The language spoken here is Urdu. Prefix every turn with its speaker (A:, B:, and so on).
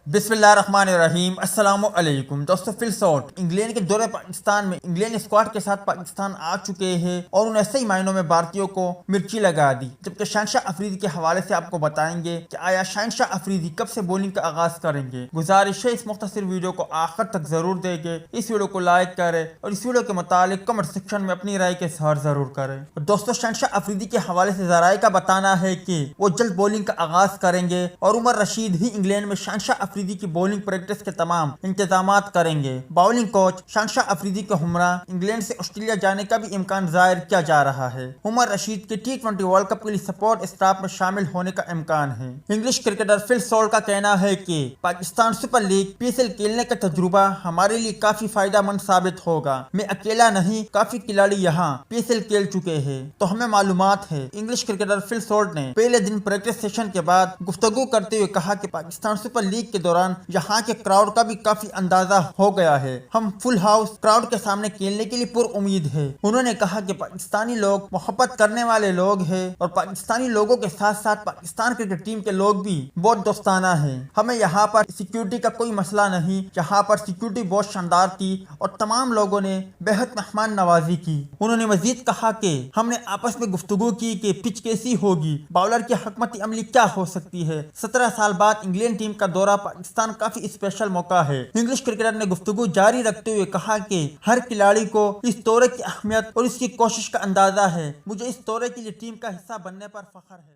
A: بسم اللہ الرحمن الرحیم۔ السلام علیکم دوستو، فل شاٹ انگلینڈ کے دورے پاکستان میں انگلینڈ اسکواڈ کے ساتھ پاکستان آ چکے ہیں اور انہیں صحیح معنوں میں بھارتیوں کو مرچی لگا دی، جبکہ شہنشاہ افریدی کے حوالے سے آپ کو بتائیں گے کہ آیا شہنشاہ افریدی کب سے بولنگ کا آغاز کریں گے۔ گزارش ہے اس مختصر ویڈیو کو آخر تک ضرور دیکھیں، اس ویڈیو کو لائک کریں اور اس ویڈیو کے متعلق کمنٹ سیکشن میں اپنی رائے کے اظہار ضرور کریں۔ دوستو، شہنشاہ افریدی کے حوالے سے ذرائع کا بتانا ہے کہ وہ جلد بولنگ کا آغاز کریں گے اور عمر رشید ہی انگلینڈ میں شہنشاہ افریدی کی بولنگ پریکٹس کے تمام انتظامات کریں گے۔ باؤلنگ کوچ شہنشاہ افریدی کے ہمراہ انگلینڈ سے آسٹریلیا جانے کا بھی امکان ظاہر کیا جا رہا ہے۔ عمر رشید کے T20 ورلڈ کپ کے لیے سپورٹ اسٹاف میں شامل ہونے کا امکان ہے۔ انگلش کرکٹر فل شالٹ کا کہنا ہے کہ پاکستان سپر لیگ PSL کھیلنے کا تجربہ ہمارے لیے کافی فائدہ مند ثابت ہوگا۔ میں اکیلا نہیں، کافی کھلاڑی یہاں PSL کھیل چکے ہیں تو ہمیں معلومات ہے۔ انگلش کرکٹر فل شالٹ نے پہلے دن پریکٹس سیشن کے بعد گفتگو کرتے ہوئے کہا کہ پاکستان سپر لیگ کے دوران یہاں کے کراؤڈ کا بھی کافی اندازہ ہو گیا ہے۔ ہم فل ہاؤس کراؤڈ کے سامنے کھیلنے کے لیے پر امید ہے۔ انہوں نے کہا کہ پاکستانی لوگ محبت کرنے والے لوگ ہیں اور پاکستانی لوگوں کے ساتھ ساتھ پاکستان کرکٹ ٹیم کے لوگ بھی بہت دوستانہ ہیں۔ ہمیں یہاں پر سیکیورٹی کا کوئی مسئلہ نہیں، یہاں پر سیکیورٹی بہت شاندار تھی اور تمام لوگوں نے بہت مہمان نوازی کی۔ انہوں نے مزید کہا کہ ہم نے آپس میں گفتگو کی کہ پچ کیسی ہوگی، باؤلر کی حکمت عملی کیا ہو سکتی ہے۔ 17 سال بعد انگلینڈ ٹیم کا دورہ پاکستان کافی اسپیشل موقع ہے۔ انگلش کرکٹر نے گفتگو جاری رکھتے ہوئے کہا کہ ہر کھلاڑی کو اس دورے کی اہمیت اور اس کی کوشش کا اندازہ ہے۔ مجھے اس دورے کے لیے ٹیم کا حصہ بننے پر فخر ہے۔